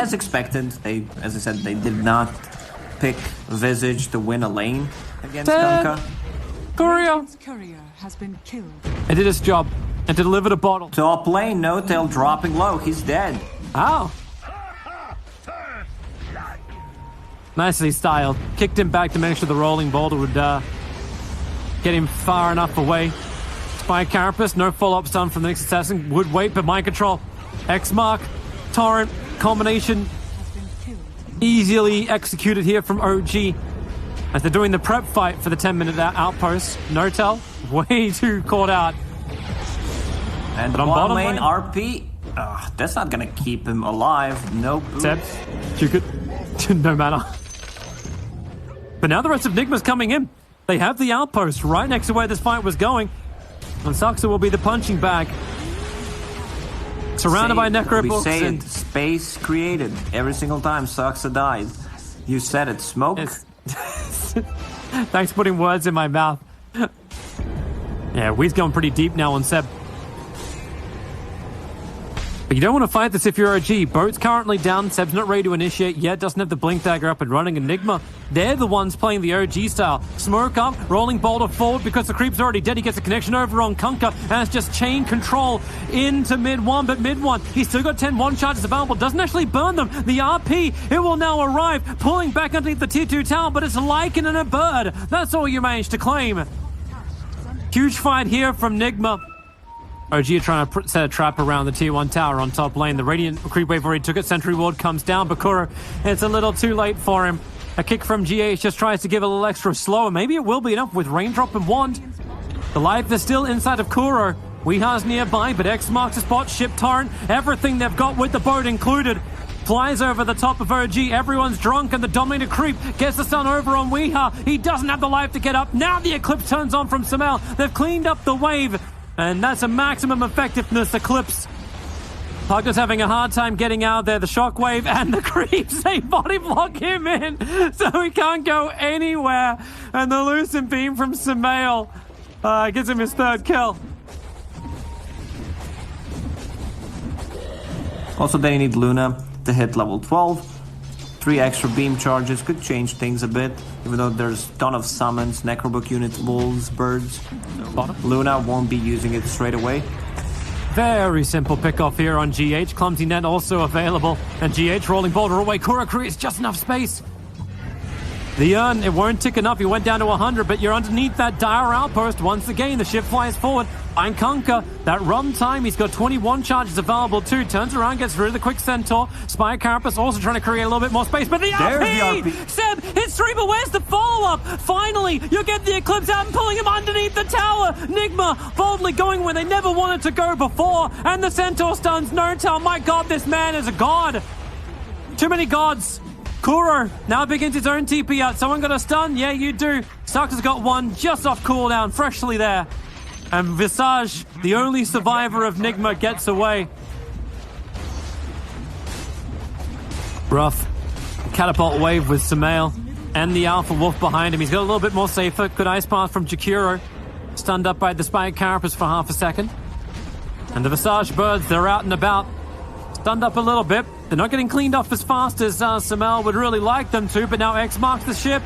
as expected. As I said, they did not pick Visage to win a lane against Kunkka. Courier has been killed. It did its job and delivered a bottle. Top lane, No Tail dropping low. He's dead. Ow. Nicely styled. Kicked him back to make sure the rolling boulder would get him far enough away. Spy Carapace, no follow-up stun from the next assassin. Would wait, but mind control. X-Mark, Torrent, combination easily executed here from OG. As they're doing the prep fight for the 10-minute outpost. No-Tell, way too caught out. And but on bottom bottom lane, lane, RP. That's not gonna keep him alive. No boost. Seb, you could... no matter. But now the rest of NIGMA's coming in. They have the outpost right next to where this fight was going. And Saxa will be the punching bag. Surrounded by necro books. We say it, space created every single time Saxa died. You said it, smoke. Yes. Thanks for putting words in my mouth. Yeah, we's going pretty deep now on Seb. But you don't want to fight this if you're OG. Boat's currently down. Seb's not ready to initiate yet. Doesn't have the Blink Dagger up and running. And NIGMA, they're the ones playing the OG style. Smoke up, rolling boulder forward because the creep's already dead. He gets a connection over on Kunkka. And it's just chain control into mid one. But mid one, he's still got 10 one charges available. Doesn't actually burn them. The RP, it will now arrive. Pulling back underneath the tier 2 tower. But it's a lichen and a bird. That's all you managed to claim. Huge fight here from NIGMA. OG are trying to set a trap around the tier 1 tower on top lane. The Radiant creep wave already took it. Sentry ward comes down. Bakura, it's a little too late for him. A kick from GH just tries to give a little extra slower. Maybe it will be enough with Raindrop and Wand. The life is still inside of Kuro. Weeha's nearby, but X marks the spot. Ship Torrent, everything they've got with the boat included. Flies over the top of OG. Everyone's drunk, and the Dominator creep gets the stun over on Weeha. He doesn't have the life to get up. Now the Eclipse turns on from Samel. They've cleaned up the wave. And that's a maximum effectiveness Eclipse. Pugger's having a hard time getting out there. The shockwave and the creeps, they body block him in. So he can't go anywhere. And the Lucent Beam from Samael gives him his 3rd kill. Also, they need Luna to hit level 12. 3 extra beam charges could change things a bit, even though there's a ton of summons, Necrobook units, wolves, birds. Luna won't be using it straight away. Very simple pick-off here on GH. Clumsy Net also available. And GH rolling boulder away. Kura creates just enough space. The urn, it won't tick enough. He went down to 100, but you're underneath that dire outpost. Once again, the ship flies forward. And Kunkka, that run time, he's got 21 charges available too. Turns around, gets rid of the quick centaur. Spy Carapace also trying to create a little bit more space. But the RP! Seb, hits 3, but where's the follow-up? Finally, you get the Eclipse out and pulling him underneath the tower. NIGMA boldly going where they never wanted to go before. And the centaur stuns No-Tail. My God, this man is a god. Too many gods. Kuro now begins his own TP out. Someone got a stun? Yeah, you do. Saxa's got one just off cooldown, freshly there. And Visage, the only survivor of NIGMA, gets away. Rough. Catapult wave with Samael and the Alpha Wolf behind him. He's got a little bit more safer. Good ice path from Jakiro. Stunned up by the Spy Carapace for half a second. And the Visage birds, they're out and about. Stunned up a little bit. They're not getting cleaned off as fast as Samael would really like them to, but now X marks the ship.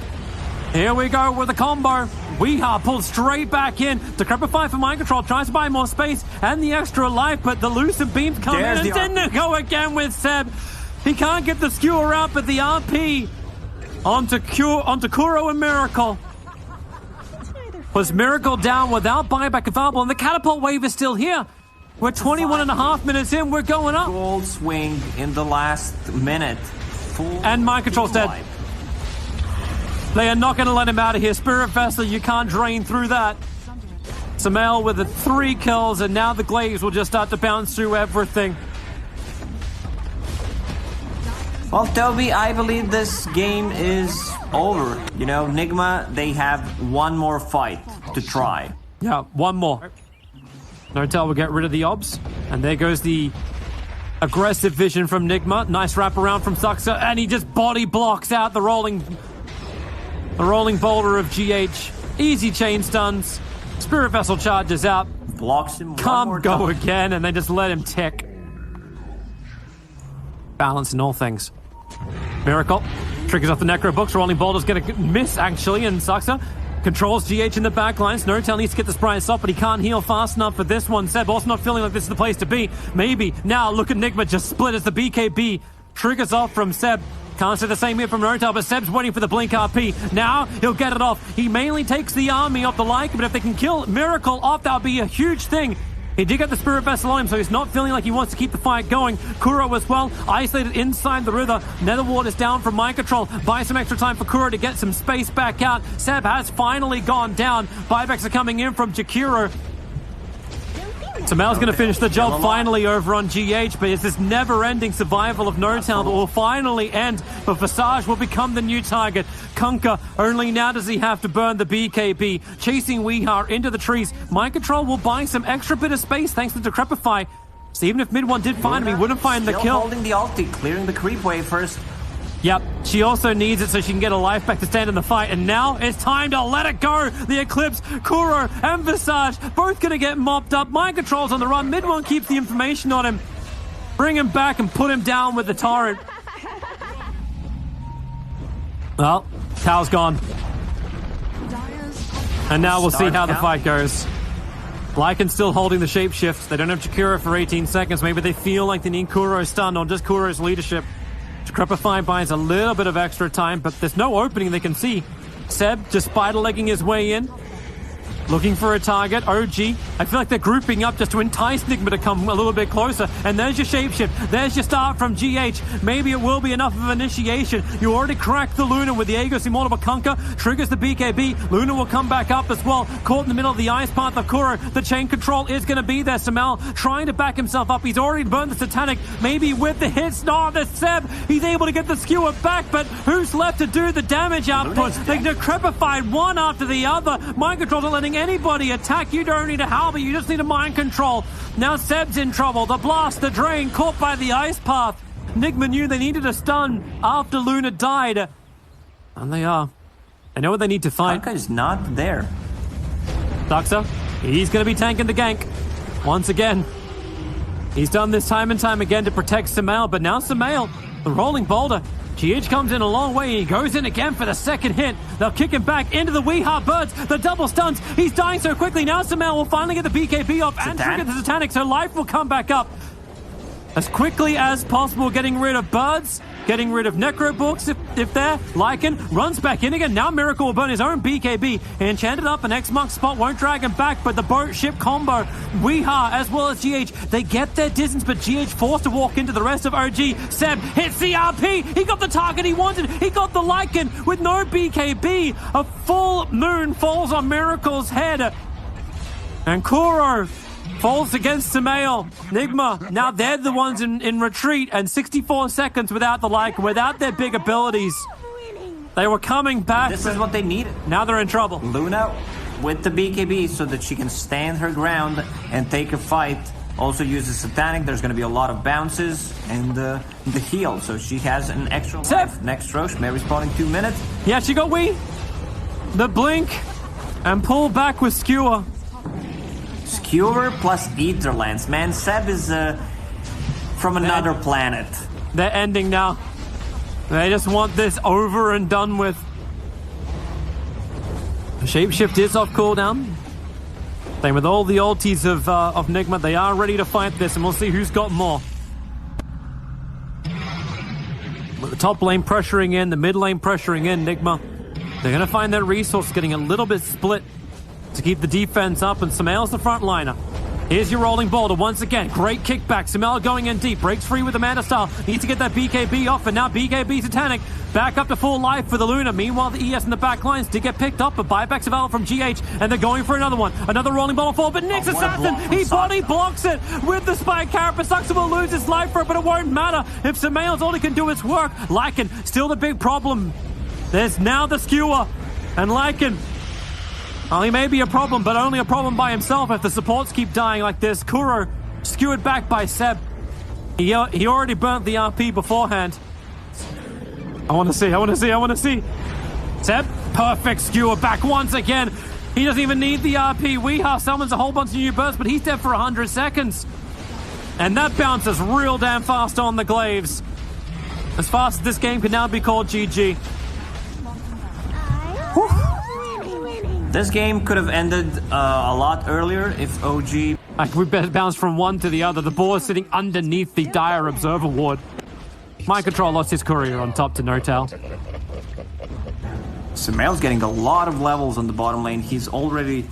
Here we go with the combo. Weeha pulled straight back in. Decrepify for mind control, tries to buy more space and the extra life, but the Lucent Beams come in and then go again with Seb. He can't get the skewer out, but the RP onto Kuro and Miracle. Was Miracle down without buyback available, and the catapult wave is still here. We're 21.5 minutes in, we're going up. Gold swing in the last minute. And mind control's dead. They are not going to let him out of here. Spirit Vessel, you can't drain through that. Samael with the 3 kills, and now the glaives will just start to bounce through everything. Well, Toby, I believe this game is over. You know, NIGMA, they have one more fight to try. Yeah, one more. No-Tail will get rid of the obs, and there goes the aggressive vision from NIGMA. Nice wraparound from Saxa, and he just body blocks out the rolling boulder of GH. Easy chain stuns. Spirit Vessel charges out. Blocks him. Can't go again, and they just let him tick. balance in all things. Miracle triggers off the Necro Books. Rolling Boulder's going to miss, actually, and Suxa controls GH in the back line. Snowtail needs to get the Sprite off, but he can't heal fast enough for this one. Seb also not feeling like this is the place to be. Maybe. Now look at NIGMA just split as the BKB triggers off from Seb. Can't say the same here from Nortel, but Seb's waiting for the Blink RP. Now he'll get it off. He mainly takes the army off the like, but if they can kill Miracle off, that would be a huge thing. He did get the Spirit Vessel on him, so he's not feeling like he wants to keep the fight going. Kuro as well, isolated inside the river. Netherward is down from Mind Control. Buy some extra time for Kuro to get some space back out. Seb has finally gone down. Buybacks are coming in from Jakiro. So Mal's going to finish the job finally over on GH, but it's this never-ending survival of Nortel that will finally end, but Visage will become the new target. Kunkka, only now does he have to burn the BKB. Chasing Weehar into the trees. Mind Control will buy some extra bit of space thanks to Decrepify. So even if mid one did find him, he wouldn't find the kill. Holding the ulti, clearing the creep wave first. Yep, she also needs it so she can get a life back to stand in the fight. And now it's time to let it go. The Eclipse, Kuro, and Visage both going to get mopped up. Mind Control's on the run. Mid one keeps the information on him. Bring him back and put him down with the torrent. Well, Tao's gone. And now we'll see how the fight goes. Lycan's still holding the shapeshift. They don't have Jakiro for 18 seconds. Maybe they feel like they need Kuro's stun or just Kuro's leadership. Decrepify buys a little bit of extra time, but there's no opening they can see. Seb just spider-legging his way in. Looking for a target. OG. I feel like they're grouping up just to entice NIGMA to come a little bit closer. And there's your shapeshift. There's your start from GH. Maybe it will be enough of initiation. You already cracked the Luna with the Aegis Immortal Kunkka. Triggers the BKB. Luna will come back up as well. Caught in the middle of the ice path of Kuro. The chain control is going to be there. Samel trying to back himself up. He's already burned the Satanic. Maybe with the hits. No, there's Seb. He's able to get the skewer back, but who's left to do the damage output? They decrepified one after the other. Mind Control not letting anybody attack. You don't need a halberd, you just need a Mind Control. Now Seb's in trouble. The blast, the drain, caught by the ice path. NIGMA knew they needed a stun after Luna died. And they are. They know what they need to fight. Kunkka's not there. Suxa, he's going to be tanking the gank. Once again. He's done this time and time again to protect Samael, but now Samael, the rolling boulder. GH comes in a long way. He goes in again for the second hit. They'll kick him back into the Weehar birds. The double stuns. He's dying so quickly. Now Samael will finally get the BKB off and trigger the Satanic, so life will come back up as quickly as possible. Getting rid of birds, getting rid of Necro Books if they're. Lycan runs back in again. Now Miracle will burn his own BKB. Enchanted up, an X-Mark spot won't drag him back, but the boat ship combo, Weehar as well as GH, they get their distance, but GH forced to walk into the rest of OG. Seb hits the RP. He got the target he wanted. He got the Lycan with no BKB. A full moon falls on Miracle's head. And Kuro falls against Samael. NIGMA, now they're the ones in retreat, and 64 seconds without the like, without their big abilities. They were coming back. This is what they needed. Now they're in trouble. Luna with the BKB so that she can stand her ground and take a fight. Also uses Satanic. There's going to be a lot of bounces and the heal. So she has an extra life. Next Roche, Mary spawning 2 minutes. Yeah, she got the blink and pull back with Skewer. Skewer plus Etherlands. Man, Seb is from another planet. They're ending now. They just want this over and done with. The shapeshift is off cooldown. Same with all the ultis of NIGMA. They are ready to fight this, and we'll see who's got more. With the top lane pressuring in, the mid lane pressuring in, NIGMA, they're going to find their resource getting a little bit split to keep the defense up, and Samael's the front liner. Here's your rolling boulder once again. Great kickback. Samael going in deep. Breaks free with the Mana Style. Needs to get that BKB off, and now BKB Satanic back up to full life for the Luna. Meanwhile, the ES in the back lines did get picked up, but buybacks available from GH, and they're going for another one. Another rolling boulder fall, but Nyx Assassin, he body blocks it with the Spike Carapace. Suxa will lose his life for it, but it won't matter if Samael's all he can do is work. Lycan, still the big problem. There's now the Skewer, and Lycan, well, he may be a problem, but only a problem by himself if the supports keep dying like this. Kuro skewered back by Seb. He already burnt the RP beforehand. I want to see. Seb, perfect skewer back once again. He doesn't even need the RP. Weehar summons a whole bunch of new bursts, but he's dead for 100 seconds. And that bounces real damn fast on the glaives. As fast as this game can now be called GG. This game could have ended a lot earlier if OG... We bounced from one to the other. The ball is sitting underneath the Dire Observer ward. Mind Control lost his courier on top to Notal. Sumail's getting a lot of levels on the bottom lane. He's already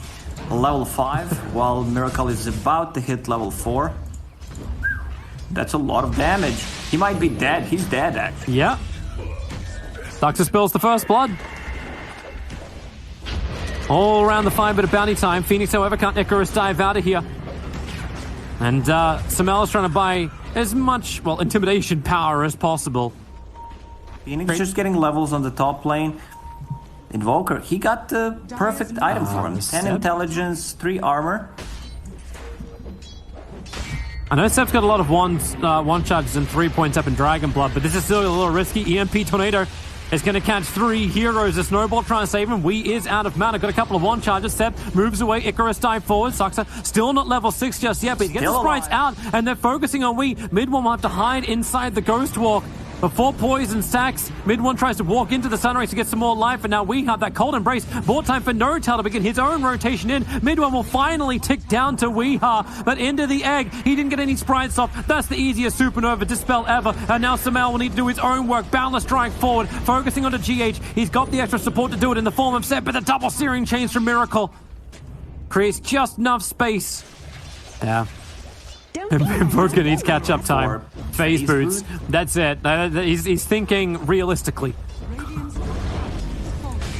level 5, while Miracle is about to hit level 4. That's a lot of damage. He might be dead. He's dead, actually. Yeah. Duxa spills the first blood. All around the fight, bit of bounty time. Phoenix, however, can't Icarus dive out of here. And Sumail is trying to buy as much, well, intimidation power as possible. Phoenix just getting levels on the top lane. Invoker, he got the perfect item for him. 10 intelligence, 3 armor. I know Seb's got a lot of one charges and 3 points up in Dragon Blood, but this is still a little risky. EMP Tornado is going to catch 3 heroes. A Snowball trying to save him. Wee is out of mana. Got a couple of one charges. Seb moves away. Icarus dive forward. Saxa still not level 6 just yet, but he gets the sprites out, and they're focusing on Wee. Mid one will have to hide inside the Ghost Walk. Before Poison stacks, Mid one tries to walk into the Sunrays to get some more life, and now we have that Cold Embrace. More time for Notal to begin his own rotation in. Mid one will finally tick down to Weeha, but into the egg. He didn't get any sprites off. That's the easiest Supernova Dispel ever, and now Sumail will need to do his own work. Boundless Strike forward, focusing onto GH. He's got the extra support to do it in the form of Seb, but the double Searing Chains from Miracle creates just enough space. Yeah. Invoker needs catch-up time. Phase boots. That's it. He's thinking realistically.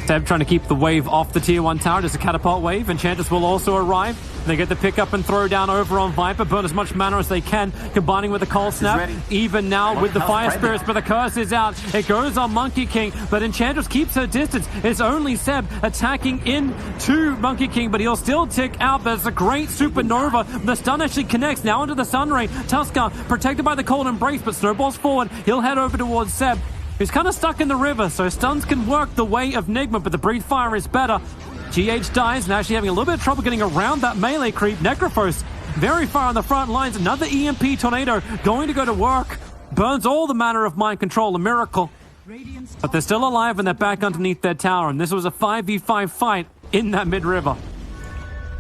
Seb trying to keep the wave off the tier 1 tower. There's a catapult wave. Enchantress will also arrive. They get the pick up and throw down over on Viper. Burn as much mana as they can, combining with the Cold Snap. Even now with the Fire Spirits, but the curse is out. It goes on Monkey King, but Enchantress keeps her distance. It's only Seb attacking into Monkey King, but he'll still tick out. There's a great Supernova. The stun actually connects now into the Sunray. Tuskar protected by the Cold Embrace, but snowballs forward. He'll head over towards Seb, who's kind of stuck in the river, so stuns can work the way of NIGMA, but the Breathe Fire is better. GH dies and actually having a little bit of trouble getting around that melee creep. Necrophos very far on the front lines. Another EMP Tornado going to go to work. Burns all the mana of Mind Control, a miracle. But they're still alive and they're back underneath their tower, and this was a 5v5 fight in that mid-river.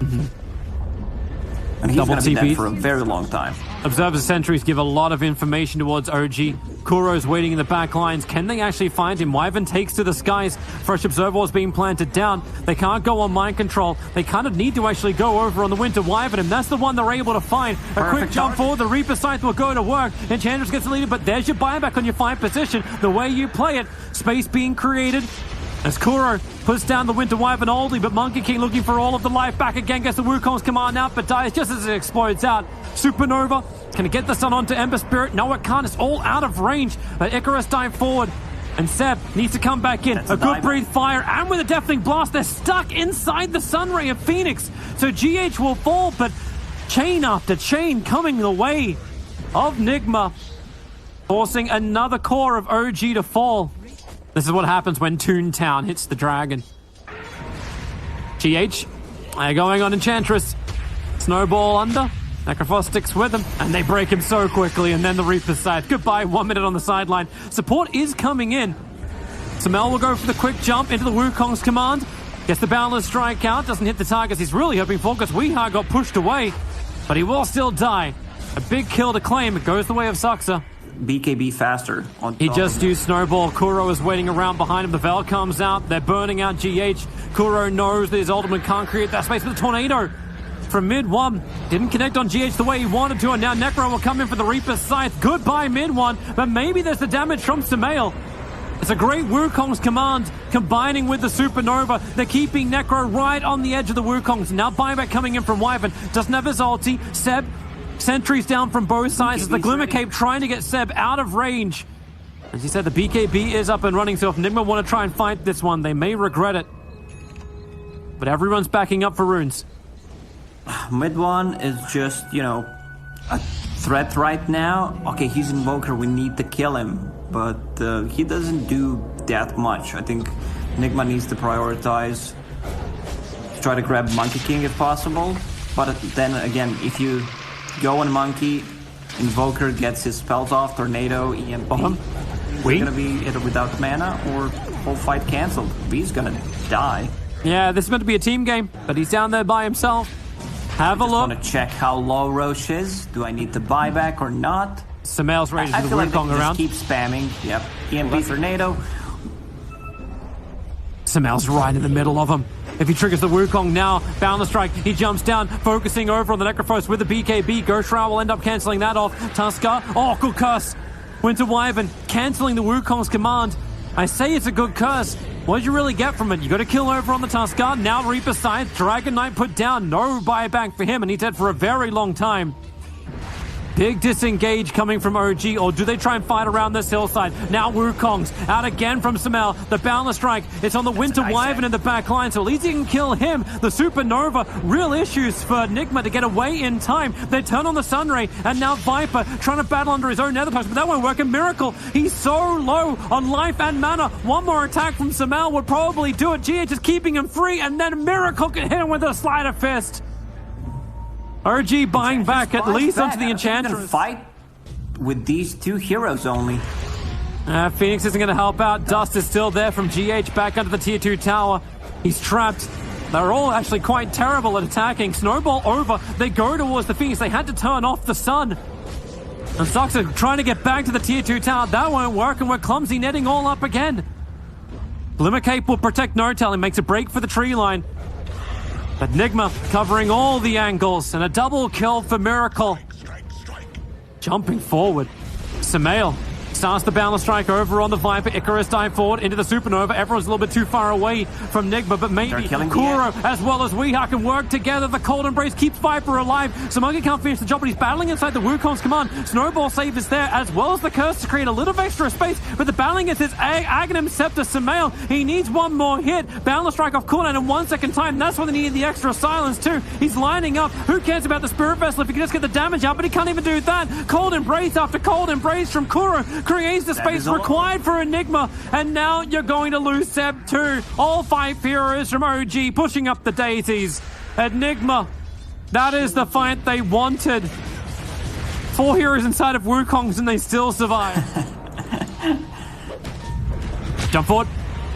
And he's going to be dead for a very long time. Observer's sentries give a lot of information towards OG. Kuro's waiting in the back lines. Can they actually find him? Wyvern takes to the skies. Fresh Observer is being planted down. They can't go on Mind Control. They kind of need to actually go over on the Winter Wyvern, and that's the one they're able to find. A quick jump forward. The Reaper Scythe will go to work. Enchantress gets the lead, but there's your buyback on your 5 position. The way you play it. Space being created. As Kuro puts down the Winter Wyvern oldie, but Monkey King looking for all of the life back again. Gets the Wukong's command out, but dies just as it explodes out. Supernova, can it get the sun onto Ember Spirit? No, it can't. It's all out of range. Icarus dive forward, and Seb needs to come back in. A good Breathe Fire, and with a Deafening Blast, they're stuck inside the Sunray of Phoenix. So GH will fall, but chain after chain coming the way of NIGMA, forcing another core of OG to fall. This is what happens when Toontown hits the dragon. GH, they're going on Enchantress. Snowball under. Necrophos sticks with him, and they break him so quickly, and then the Reaper's side. Goodbye, 1 minute on the sideline. Support is coming in. Sumail will go for the quick jump into the Wukong's command. Gets the Boundless Strike out, doesn't hit the targets he's really hoping for, because Weeha got pushed away. But he will still die. A big kill to claim. It goes the way of Saxa. BKB faster. He just used Snowball. Kuro is waiting around behind him. The Veil comes out. They're burning out GH. Kuro knows that his ultimate can't create that space with the Tornado. From mid one, didn't connect on GH the way he wanted to, and now Necro will come in for the Reaper's Scythe. Goodbye mid one, but maybe there's the damage from Sumail. It's a great Wukong's command combining with the Supernova. They're keeping Necro right on the edge of the Wukongs. Now buyback coming in from Wyvern. Doesn't have his ulti. Seb, sentries down from both sides as the Glimmer Cape trying to get Seb out of range. As you said, the BKB is up and running, so if NIGMA want to try and fight this one, they may regret it. But everyone's backing up for runes. Mid one is just, you know, a threat right now. Okay, he's Invoker, we need to kill him. But he doesn't do that much. I think NIGMA needs to prioritize, try to grab Monkey King if possible. But then again, if you go on Monkey, Invoker gets his spells off, Tornado, EMP. We're gonna be either without mana or whole fight cancelled. V's gonna die. Yeah, this is meant to be a team game, but he's down there by himself. Have a look. I want to check how low Roche is. Do I need to buy back or not? Samael's ready to I do the feel like Wukong they around. just keep spamming. Yep. EMP tornado. Samael's right in the middle of him. If he triggers the Wukong now, Boundless Strike, he jumps down, focusing over on the Necrophos with the BKB. Ghost Shroud will end up cancelling that off. Tusker, oh, good curse. Winter Wyvern cancelling the Wukong's command. I say it's a good curse. What did you really get from it? You got to kill over on the Tusker. Now Reaper Scythe, Dragon Knight put down. No buyback for him, and he's dead for a very long time. Big disengage coming from OG, or do they try and fight around this hillside? Now Wukong's out again from Samael. The Boundless Strike, it's on the Winter Wyvern in the back line, so at least he can kill him. The Supernova, real issues for NIGMA to get away in time. They turn on the Sunray, and now Viper trying to battle under his own Nether Post, but that won't work. A Miracle, he's so low on life and mana. One more attack from Samael would probably do it. GH is keeping him free, and then Miracle can hit him with a Sleight of Fist. RG buying back at least onto the Enchantress. Fight with these two heroes only. Phoenix isn't going to help out. Dust is still there from GH back under the tier 2 tower. He's trapped. They're all actually quite terrible at attacking. Snowball over. They go towards the Phoenix. They had to turn off the sun. And Sox are trying to get back to the tier 2 tower. That won't work, and we're clumsy netting all up again. Glimmer Cape will protect Nortel and makes a break for the tree line. But NIGMA covering all the angles, and a double kill for Miracle. Jumping forward, Samael starts the Boundless Strike over on the Viper. Icarus dive forward into the Supernova. Everyone's a little bit too far away from NIGMA, but maybe Kuro as well as Weeha can work together. The Cold Embrace keeps Viper alive. Samogi can't finish the job, but he's battling inside the Wukong's command. Snowball save is there, as well as the Curse to create a little bit extra space, but the battling is his Aghanim Scepter. Samael, he needs one more hit. Boundless Strike off cooldown in 1 second time. That's why they needed the extra silence too. He's lining up. Who cares about the Spirit Vessel if he can just get the damage out, but he can't even do that. Cold Embrace after Cold Embrace from Kuro creates the space required for Enigma, and now you're going to lose Seb too. All 5 heroes from OG pushing up the daisies. Enigma, that is the fight they wanted. 4 heroes inside of Wukong's and they still survive. Jump forward.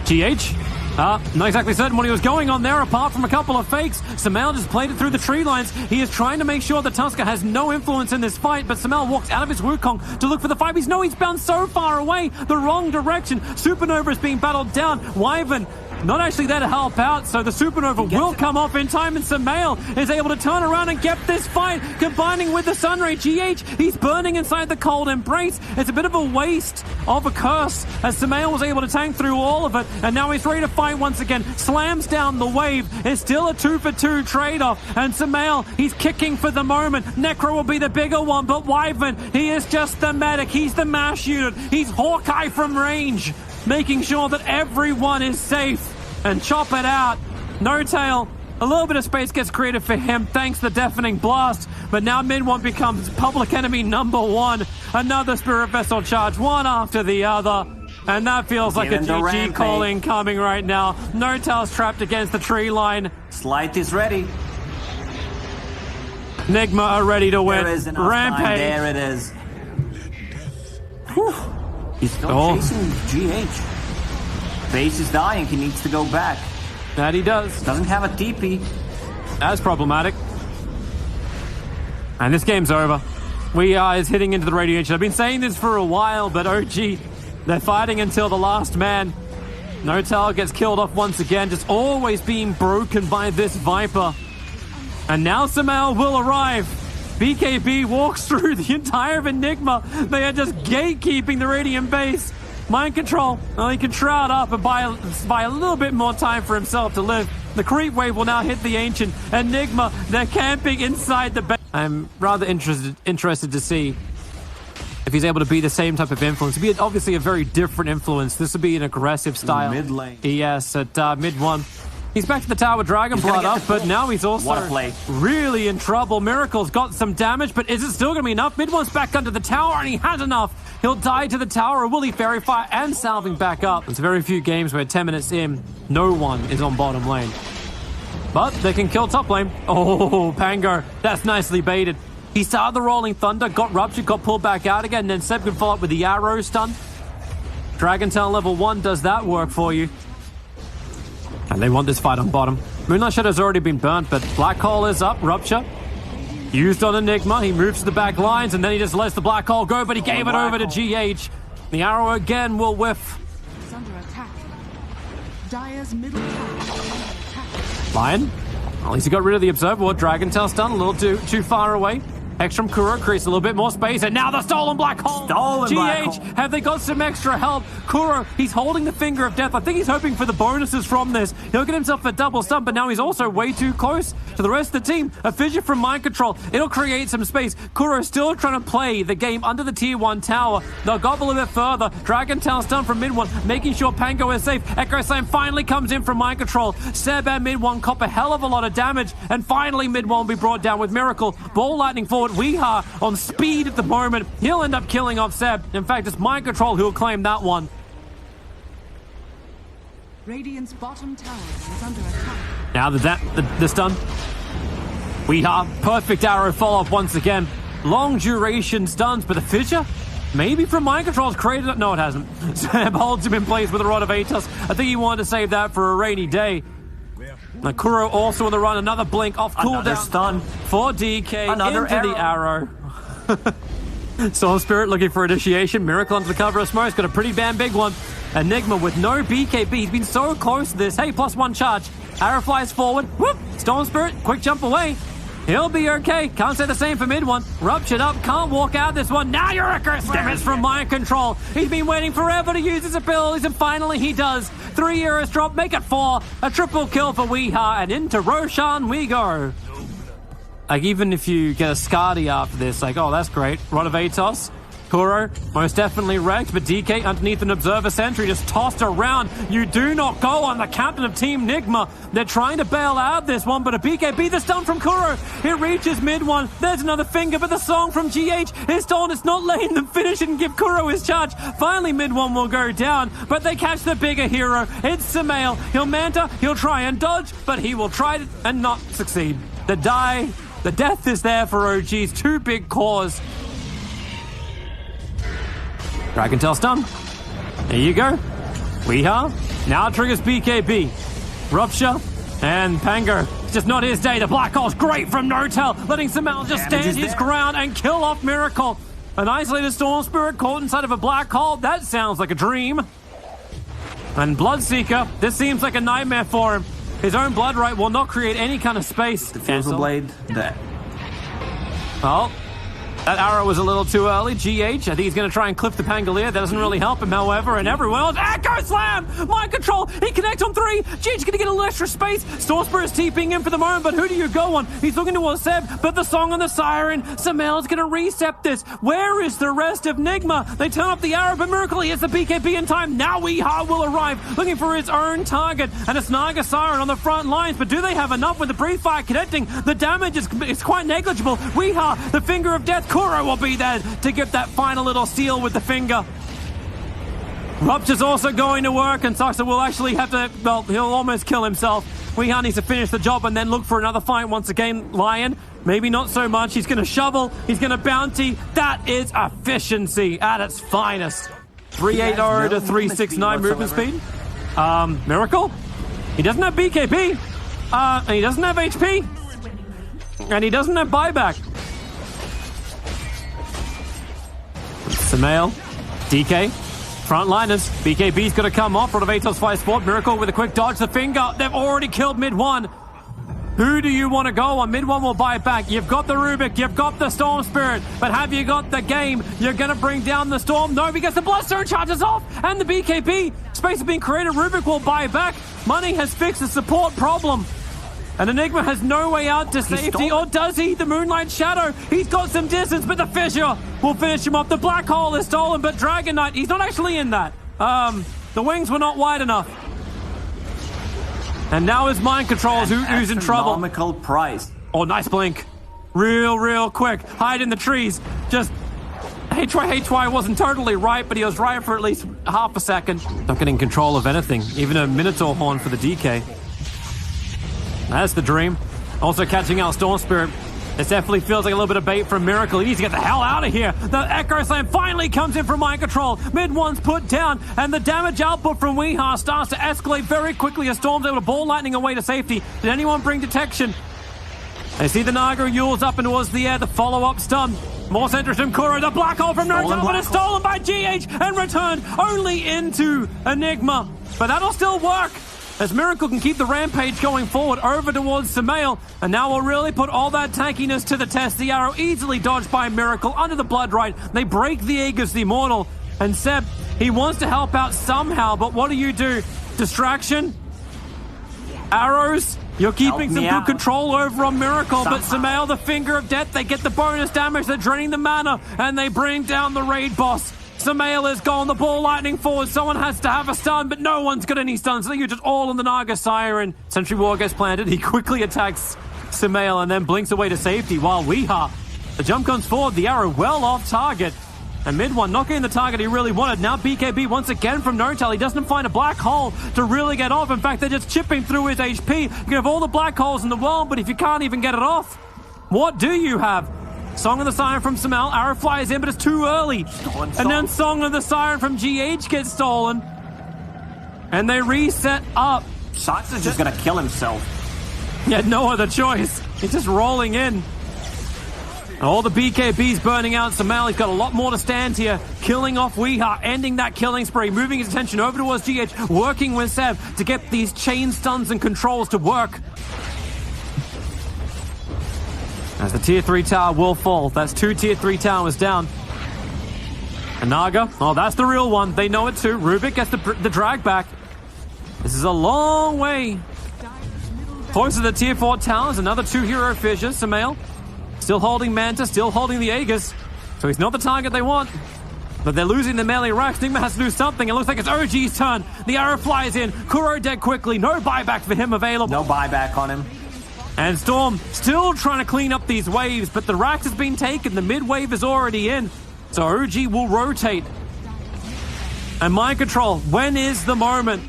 GH. Not exactly certain what he was going on there, apart from a couple of fakes. Samael just played it through the tree lines. He is trying to make sure that Tusker has no influence in this fight, but Samael walks out of his Wukong to look for the fight. He's bounced so far away, the wrong direction. Supernova is being battled down. Wyvern not actually there to help out, so the Supernova will come off in time, and Samael is able to turn around and get this fight, combining with the Sunray. GH, he's burning inside the Cold Embrace. It's a bit of a waste of a curse, as Samael was able to tank through all of it, and now he's ready to fight once again. Slams down the wave. It's still a 2-for-2 trade-off, and Samael, he's kicking for the moment. Necro will be the bigger one, but Wyvern, he is just the medic. He's the MASH unit. He's Hawkeye from range, making sure that everyone is safe. And chop it out. No tail. A little bit of space gets created for him thanks to the deafening blast. But now Mid-1 becomes public enemy number 1. Another Spirit Vessel charge, one after the other. And that feels like a GG calling coming right now. No tail's trapped against the tree line. Slight is ready. NIGMA are ready to win. There is enough Rampage. time. There it is. Whew. He's still chasing GH. Base is dying. He needs to go back. That he does. Doesn't have a TP. That's problematic. And this game's over. We are hitting into the radiation. I've been saying this for a while, but OG, they're fighting until the last man. Notal gets killed off once again, just always being broken by this Viper. And now Samael will arrive. BKB walks through the entire Enigma. They are just gatekeeping the Radiant base. Mind control. Well, he can shroud up and buy a little bit more time for himself to live. The creep wave will now hit the Ancient. Enigma, they're camping inside the base. I'm rather interested to see if he's able to be the same type of influence. It'd be obviously a very different influence. This would be an aggressive style. Mid lane. Yes, at mid-1. He's back to the tower, Dragon Blood up, but now he's also really in trouble. Miracle's got some damage, but is it still going to be enough? Mid-1's back under the tower, and he has enough. He'll die to the tower, or will he Fairy Fire and salving back up? There's very few games where 10 minutes in, no one is on bottom lane. But they can kill top lane. Oh, Pango, that's nicely baited. He started the Rolling Thunder, got ruptured, got pulled back out again, and then Seb can follow up with the arrow stun. Dragon Tail level 1 does that work for you. And they want this fight on bottom. Moonlight Shadow's already been burnt, but Black Hole is up. Rupture. Used on Enigma. He moves to the back lines, and then he just lets the Black Hole go, but he gave it over to GH. The arrow again will whiff. It's under attack. Dire's middle tower is under attack. Lion. At least he got rid of the Observer. Dragon Tail stun, a little too far away. Ekstrom Kuro creates a little bit more space, and now the stolen Black Hole! Stolen Black Hole! Have they got some extra help? Kuro, he's holding the Finger of Death. I think he's hoping for the bonuses from this. He'll get himself a double stun, but now he's also way too close to the rest of the team. A fissure from Mind Control. It'll create some space. Kuro still trying to play the game under the Tier 1 tower. They'll go a little bit further. Dragon Tail stun from mid 1, making sure Pango is safe. Echo Slam finally comes in from Mind Control. Seb and mid 1 cop a hell of a lot of damage, and finally mid 1 will be brought down with Miracle. Ball lightning forward. Weeha on speed at the moment. He'll end up killing off Seb. In fact, it's Mind Control who'll claim that one. Radiant's bottom tower is under attack. Now the stun. Weeha, perfect arrow follow-up once again. Long duration stuns, but the fissure? Maybe from Mind Control's created it. No, it hasn't. Seb holds him in place with a Rod of Atos. I think he wanted to save that for a rainy day. Now Kuro also on the run, another blink off cooldown. Stun for DK another into arrow. The arrow. Storm Spirit looking for initiation. Miracle under the cover of smoke's got a pretty damn big one. Enigma with no BKB. He's been so close to this. Hey, +1 charge. Arrow flies forward. Whoop! Storm Spirit, quick jump away. He'll be okay. Can't say the same for mid 1. Ruptured up. Can't walk out this one. Now you're a curse. It's from Mind Control. He's been waiting forever to use his abilities, and finally he does. 3 euros drop. Make it 4. A triple kill for Weeha, and into Roshan we go. Like, even if you get a Skadi after this, like, oh, that's great. Rod of Atos. Kuro, most definitely wrecked, but DK underneath an Observer Sentry just tossed around. You do not go on the captain of Team NIGMA. They're trying to bail out this one, but a BKB, the stun from Kuro. It reaches mid 1. There's another finger, but the song from GH is stolen. It's not letting them finish and give Kuro his charge. Finally, mid 1 will go down, but they catch the bigger hero. It's Samael. He'll Manta, he'll try and dodge, but he will try and not succeed. The death is there for OG's 2 big cores. Dragon Tail stun. There you go. Weeha now triggers BKB. Rupture and Pango. It's just not his day. The Black Hole's great from No-Tail, letting Samael just stand his ground and kill off Miracle. An isolated Storm Spirit caught inside of a Black Hole. That sounds like a dream. And Bloodseeker, this seems like a nightmare for him. His own blood right will not create any kind of space. The Fusion Blade. Well, that arrow was a little too early. GH, I think he's going to try and clip the Pangolier. That doesn't really help him, however, and everyone else. Echo Slam! Mind Control! He connects on 3. GH going to get a little extra space. Storm Spirit's TPing in for the moment, but who do you go on? He's looking towards Seb, but the song on the siren. Samael's going to reset this. Where is the rest of NIGMA? They turn up the arrow, but Miracle, he hits the BKB in time. Now Weeha will arrive, looking for his own target, and it's Naga Siren on the front lines, but do they have enough with the Breathe Fire connecting? The damage is quite negligible. Weeha, the Finger of Death. Kuro will be there to give that final little seal with the finger. Rupture's also going to work, and Saxa will actually have to, well, he'll almost kill himself. Weeha needs to finish the job and then look for another fight once again. Lion, maybe not so much. He's going to shovel. He's going to bounty. That is efficiency at its finest. 380 to 369 movement speed. Miracle? He doesn't have BKB. And he doesn't have HP. And he doesn't have buyback. Samael, DK, frontliners. BKB's got to come off. Rod of Atos flies forward. Miracle with a quick dodge. The finger. They've already killed mid 1. Who do you want to go on? Mid 1 will buy it back. You've got the Rubik. You've got the Storm Spirit. But have you got the game? You're going to bring down the Storm? No, because the Bloodstone charges off. And the BKB. Space has been created. Rubik will buy it back. Money has fixed the support problem. And Enigma has no way out to safety, or does he? The Moonlight Shadow, he's got some distance, but the Fissure will finish him off. The Black Hole is stolen, but Dragon Knight, he's not actually in that. The wings were not wide enough. And now his Mind Control who's in trouble. Astronomical price. Oh, nice blink. Real quick. Hide in the trees. Just... HY wasn't totally right, but he was right for at least half a second. Not getting control of anything. Even a Minotaur Horn for the DK. That's the dream. Also catching out Storm Spirit. This definitely feels like a little bit of bait from Miracle. He needs to get the hell out of here. The Echo Slam finally comes in from Mind Control. Mid one's put down, and the damage output from Weeha starts to escalate very quickly as Storm's able to ball lightning away to safety. Did anyone bring detection? They see the Naga Yules up and towards the air. The follow-up stun. More centers from Kuro. The black hole from Naruto, but it's stolen by GH and returned only into Enigma. But that'll still work, as Miracle can keep the rampage going forward over towards Samael, and now we'll really put all that tankiness to the test. The arrow easily dodged by Miracle under the Blood Right. They break the Aegis, the Immortal, and Seb, he wants to help out somehow, but what do? Distraction? Arrows? You're keeping some good control over on Miracle, but Samael, the Finger of Death, they get the bonus damage, they're draining the mana, and they bring down the raid boss. Samael is gone, the ball lightning forward, someone has to have a stun, but no one's got any stuns, so they're just all on the Naga Siren. Sentry War gets planted, he quickly attacks Samael and then blinks away to safety, while Weeha, the jump comes forward, the arrow well off target. And mid one not getting the target he really wanted. Now BKB once again from Notel. He doesn't find a black hole to really get off. In fact, they're just chipping through his HP. You can have all the black holes in the world, but if you can't even get it off, what do you have? Song of the Siren from Samael. Arrow flies in, but it's too early. And then Song of the Siren from GH gets stolen. And they reset up. Sox is just going to kill himself. He had no other choice. He's just rolling in. All the BKBs burning out. Samael, he's got a lot more to stand here. Killing off Weeha, ending that killing spree, moving his attention over towards GH, working with Seb to get these chain stuns and controls to work. As the tier 3 tower will fall. That's 2 tier 3 towers down. And Naga, oh, that's the real one. They know it too. Rubik gets the drag back. This is a long way. Close to the tier 4 towers, another 2 hero fissures. Samael still holding Manta, still holding the Aegis. So he's not the target they want. But they're losing the melee racks. NIGMA has to do something. It looks like it's OG's turn. The arrow flies in. Kuro dead quickly. No buyback for him available. No buyback on him. And Storm still trying to clean up these waves, but the rack has been taken. The mid wave is already in. So OG will rotate. And Mind Control, when is the moment?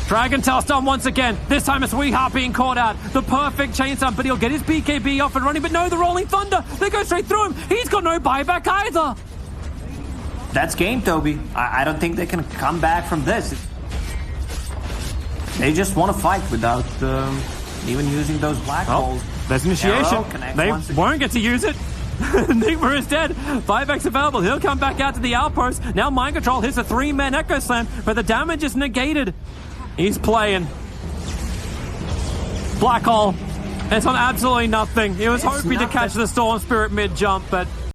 Dragon Tail stun once again. This time it's Weeha being caught out. The perfect chain stun, but he'll get his BKB off and running. But no, the Rolling Thunder. They go straight through him. He's got no buyback either. That's game, Toby. I don't think they can come back from this. They just want to fight without even using those black holes. There's initiation. They won't get to use it. NIGMA is dead. Buyback's available. He'll come back out to the outpost. Now Mind Control hits a 3-man Echo Slam, but the damage is negated. He's playing. Black hole. It's on absolutely nothing. He was hoping to catch the Storm Spirit mid-jump, but